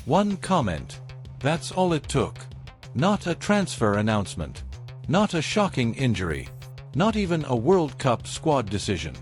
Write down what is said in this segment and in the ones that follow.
One comment. That's all it took. Not a transfer announcement. Not a shocking injury. Not even a World Cup squad decision.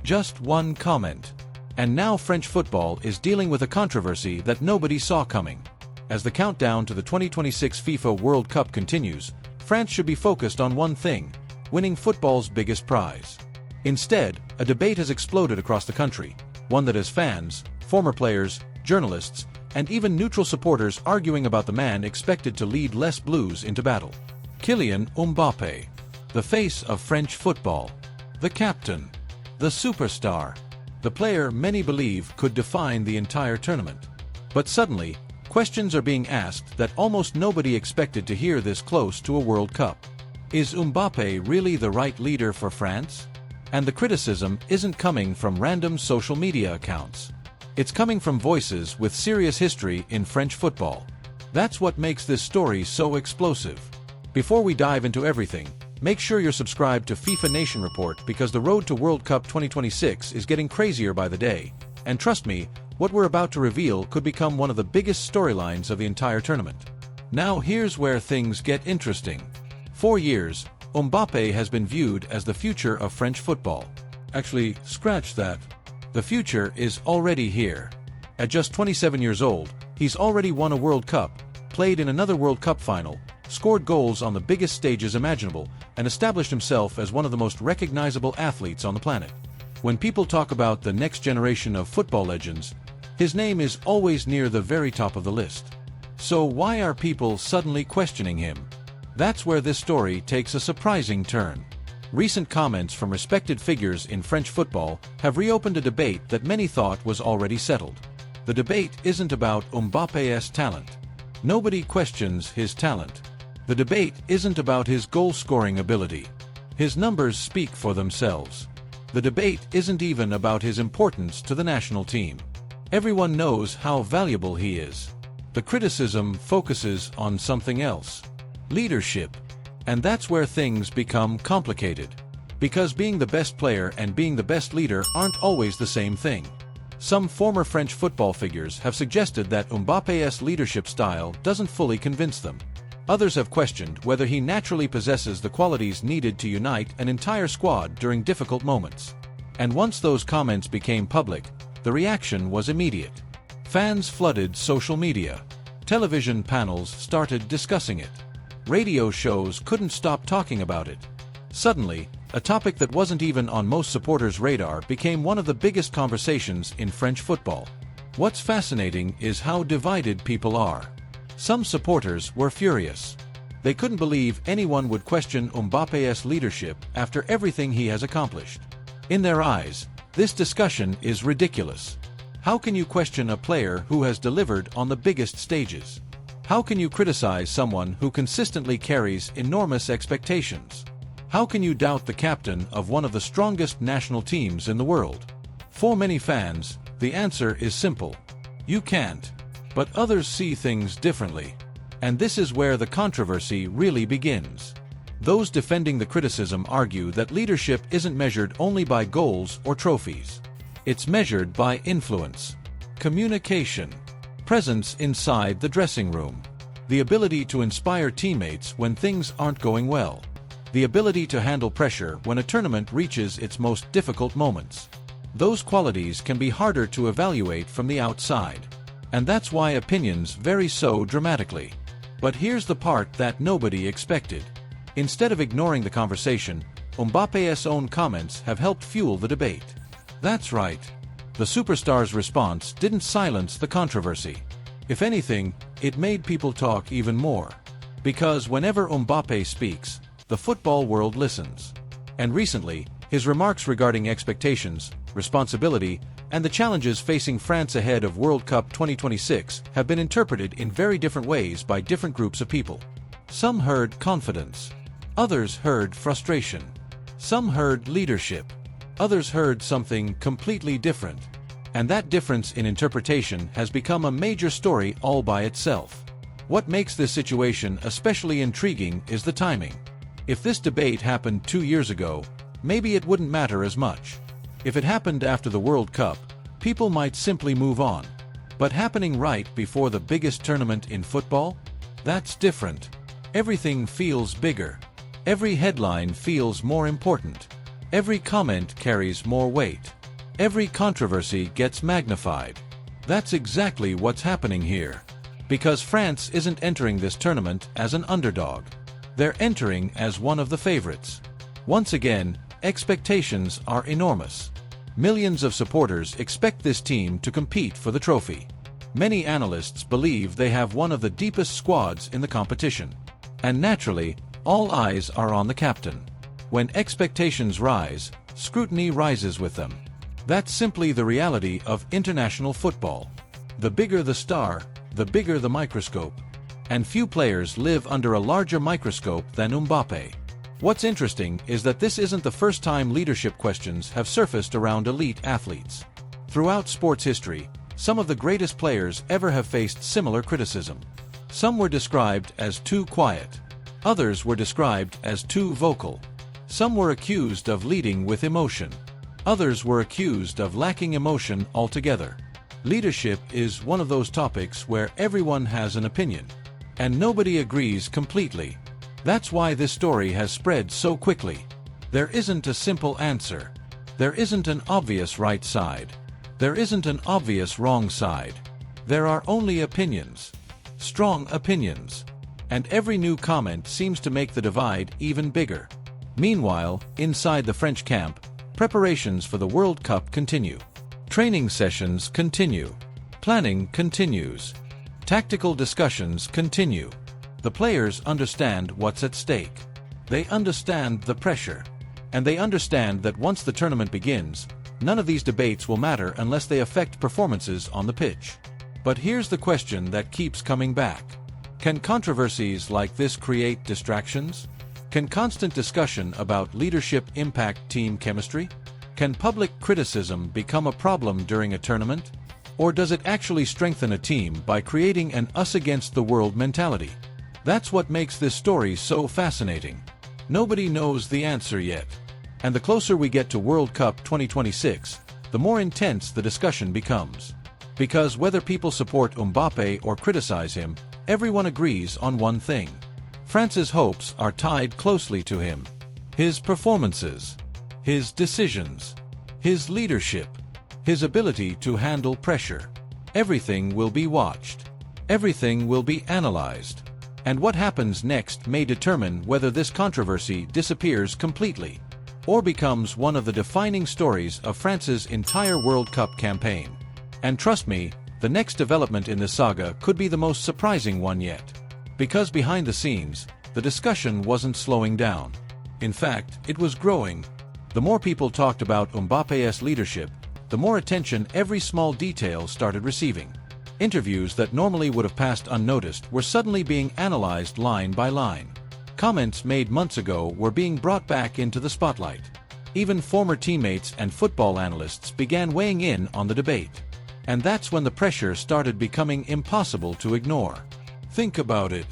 Just one comment. And now French football is dealing with a controversy that nobody saw coming. As the countdown to the 2026 FIFA World Cup continues, France should be focused on one thing: winning football's biggest prize. Instead, a debate has exploded across the country, one that has fans, former players, journalists, and even neutral supporters arguing about the man expected to lead Les Bleus into battle. Kylian Mbappé, the face of French football, the captain, the superstar, the player many believe could define the entire tournament. But suddenly, questions are being asked that almost nobody expected to hear this close to a World Cup. Is Mbappé really the right leader for France? And the criticism isn't coming from random social media accounts. It's coming from voices with serious history in French football. That's what makes this story so explosive. Before we dive into everything, make sure you're subscribed to FIFA Nation Report, because the road to World Cup 2026 is getting crazier by the day. And trust me, what we're about to reveal could become one of the biggest storylines of the entire tournament. Now here's where things get interesting. For years, Mbappé has been viewed as the future of French football. Actually, scratch that. The future is already here. At just 27 years old, he's already won a World Cup, played in another World Cup final, scored goals on the biggest stages imaginable, and established himself as one of the most recognizable athletes on the planet. When people talk about the next generation of football legends, his name is always near the very top of the list. So why are people suddenly questioning him? That's where this story takes a surprising turn. Recent comments from respected figures in French football have reopened a debate that many thought was already settled. The debate isn't about Mbappé's talent. Nobody questions his talent. The debate isn't about his goal-scoring ability. His numbers speak for themselves. The debate isn't even about his importance to the national team. Everyone knows how valuable he is. The criticism focuses on something else: leadership. And that's where things become complicated. Because being the best player and being the best leader aren't always the same thing. Some former French football figures have suggested that Mbappé's leadership style doesn't fully convince them. Others have questioned whether he naturally possesses the qualities needed to unite an entire squad during difficult moments. And once those comments became public, the reaction was immediate. Fans flooded social media. Television panels started discussing it. Radio shows couldn't stop talking about it. Suddenly, a topic that wasn't even on most supporters' radar became one of the biggest conversations in French football. What's fascinating is how divided people are. Some supporters were furious. They couldn't believe anyone would question Mbappé's leadership after everything he has accomplished. In their eyes, this discussion is ridiculous. How can you question a player who has delivered on the biggest stages? How can you criticize someone who consistently carries enormous expectations? How can you doubt the captain of one of the strongest national teams in the world? For many fans, the answer is simple: you can't. But others see things differently. And this is where the controversy really begins. Those defending the criticism argue that leadership isn't measured only by goals or trophies. It's measured by influence, communication, presence inside the dressing room, the ability to inspire teammates when things aren't going well, the ability to handle pressure when a tournament reaches its most difficult moments. Those qualities can be harder to evaluate from the outside. And that's why opinions vary so dramatically. But here's the part that nobody expected. Instead of ignoring the conversation, Mbappé's own comments have helped fuel the debate. That's right. The superstar's response didn't silence the controversy. If anything, it made people talk even more. Because whenever Mbappé speaks, the football world listens. And recently, his remarks regarding expectations, responsibility, and the challenges facing France ahead of World Cup 2026 have been interpreted in very different ways by different groups of people. Some heard confidence. Others heard frustration. Some heard leadership. Others heard something completely different. And that difference in interpretation has become a major story all by itself. What makes this situation especially intriguing is the timing. If this debate happened 2 years ago, maybe it wouldn't matter as much. If it happened after the World Cup, people might simply move on. But happening right before the biggest tournament in football? That's different. Everything feels bigger. Every headline feels more important. Every comment carries more weight. Every controversy gets magnified. That's exactly what's happening here. Because France isn't entering this tournament as an underdog. They're entering as one of the favorites. Once again, expectations are enormous. Millions of supporters expect this team to compete for the trophy. Many analysts believe they have one of the deepest squads in the competition. And naturally, all eyes are on the captain. When expectations rise, scrutiny rises with them. That's simply the reality of international football. The bigger the star, the bigger the microscope. And few players live under a larger microscope than Mbappé. What's interesting is that this isn't the first time leadership questions have surfaced around elite athletes. Throughout sports history, some of the greatest players ever have faced similar criticism. Some were described as too quiet. Others were described as too vocal. Some were accused of leading with emotion. Others were accused of lacking emotion altogether. Leadership is one of those topics where everyone has an opinion, and nobody agrees completely. That's why this story has spread so quickly. There isn't a simple answer. There isn't an obvious right side. There isn't an obvious wrong side. There are only opinions. Strong opinions. And every new comment seems to make the divide even bigger. Meanwhile, inside the French camp, preparations for the World Cup continue. Training sessions continue. Planning continues. Tactical discussions continue. The players understand what's at stake. They understand the pressure. And they understand that once the tournament begins, none of these debates will matter unless they affect performances on the pitch. But here's the question that keeps coming back. Can controversies like this create distractions? Can constant discussion about leadership impact team chemistry? Can public criticism become a problem during a tournament? Or does it actually strengthen a team by creating an us-against-the-world mentality? That's what makes this story so fascinating. Nobody knows the answer yet. And the closer we get to World Cup 2026, the more intense the discussion becomes. Because whether people support Mbappé or criticize him, everyone agrees on one thing. France's hopes are tied closely to him. His performances, his decisions, his leadership, his ability to handle pressure. Everything will be watched. Everything will be analyzed. And what happens next may determine whether this controversy disappears completely or becomes one of the defining stories of France's entire World Cup campaign. And trust me, the next development in this saga could be the most surprising one yet. Because behind the scenes, the discussion wasn't slowing down. In fact, it was growing. The more people talked about Mbappé's leadership, the more attention every small detail started receiving. Interviews that normally would have passed unnoticed were suddenly being analyzed line by line. Comments made months ago were being brought back into the spotlight. Even former teammates and football analysts began weighing in on the debate. And that's when the pressure started becoming impossible to ignore. Think about it.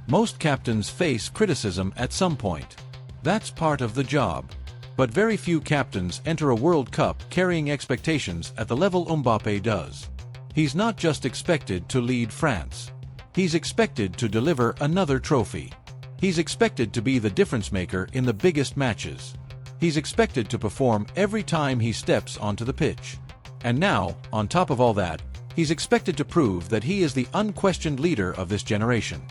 Most captains face criticism at some point. That's part of the job. But very few captains enter a World Cup carrying expectations at the level Mbappé does. He's not just expected to lead France. He's expected to deliver another trophy. He's expected to be the difference maker in the biggest matches. He's expected to perform every time he steps onto the pitch. And now, on top of all that, he's expected to prove that he is the unquestioned leader of this generation.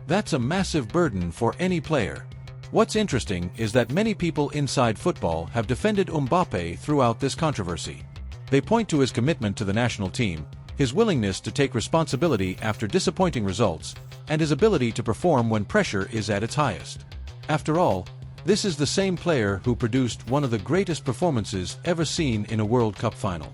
That's a massive burden for any player. What's interesting is that many people inside football have defended Mbappé throughout this controversy. They point to his commitment to the national team, his willingness to take responsibility after disappointing results, and his ability to perform when pressure is at its highest. After all, this is the same player who produced one of the greatest performances ever seen in a World Cup final.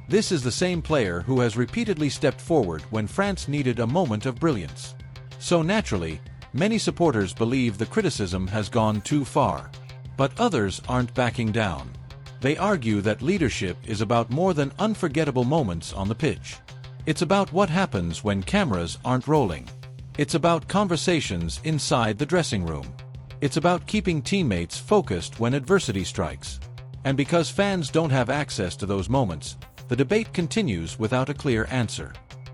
This is the same player who has repeatedly stepped forward when France needed a moment of brilliance. So naturally, many supporters believe the criticism has gone too far. But others aren't backing down. They argue that leadership is about more than unforgettable moments on the pitch. It's about what happens when cameras aren't rolling. It's about conversations inside the dressing room. It's about keeping teammates focused when adversity strikes. And because fans don't have access to those moments, the debate continues without a clear answer.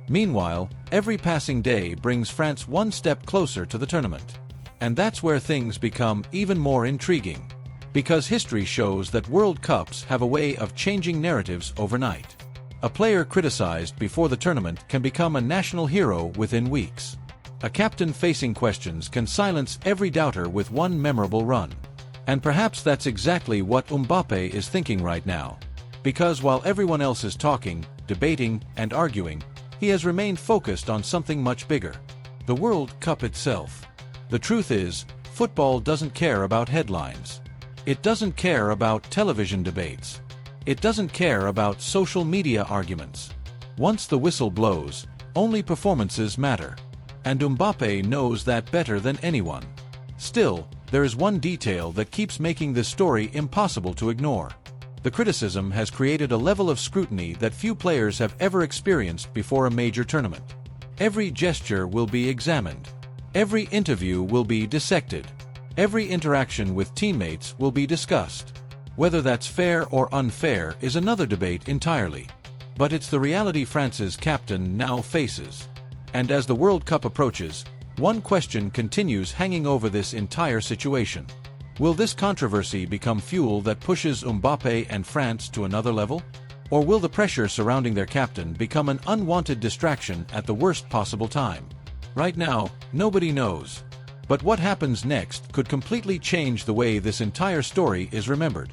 Meanwhile, every passing day brings France one step closer to the tournament. And that's where things become even more intriguing. Because history shows that World Cups have a way of changing narratives overnight. A player criticized before the tournament can become a national hero within weeks. A captain facing questions can silence every doubter with one memorable run. And perhaps that's exactly what Mbappé is thinking right now. Because while everyone else is talking, debating, and arguing, he has remained focused on something much bigger: the World Cup itself. The truth is, football doesn't care about headlines. It doesn't care about television debates. It doesn't care about social media arguments. Once the whistle blows, only performances matter. And Mbappé knows that better than anyone. Still, there is one detail that keeps making this story impossible to ignore. The criticism has created a level of scrutiny that few players have ever experienced before a major tournament. Every gesture will be examined. Every interview will be dissected. Every interaction with teammates will be discussed. Whether that's fair or unfair is another debate entirely. But it's the reality France's captain now faces. And as the World Cup approaches, one question continues hanging over this entire situation. Will this controversy become fuel that pushes Mbappé and France to another level? Or will the pressure surrounding their captain become an unwanted distraction at the worst possible time? Right now, nobody knows. But what happens next could completely change the way this entire story is remembered.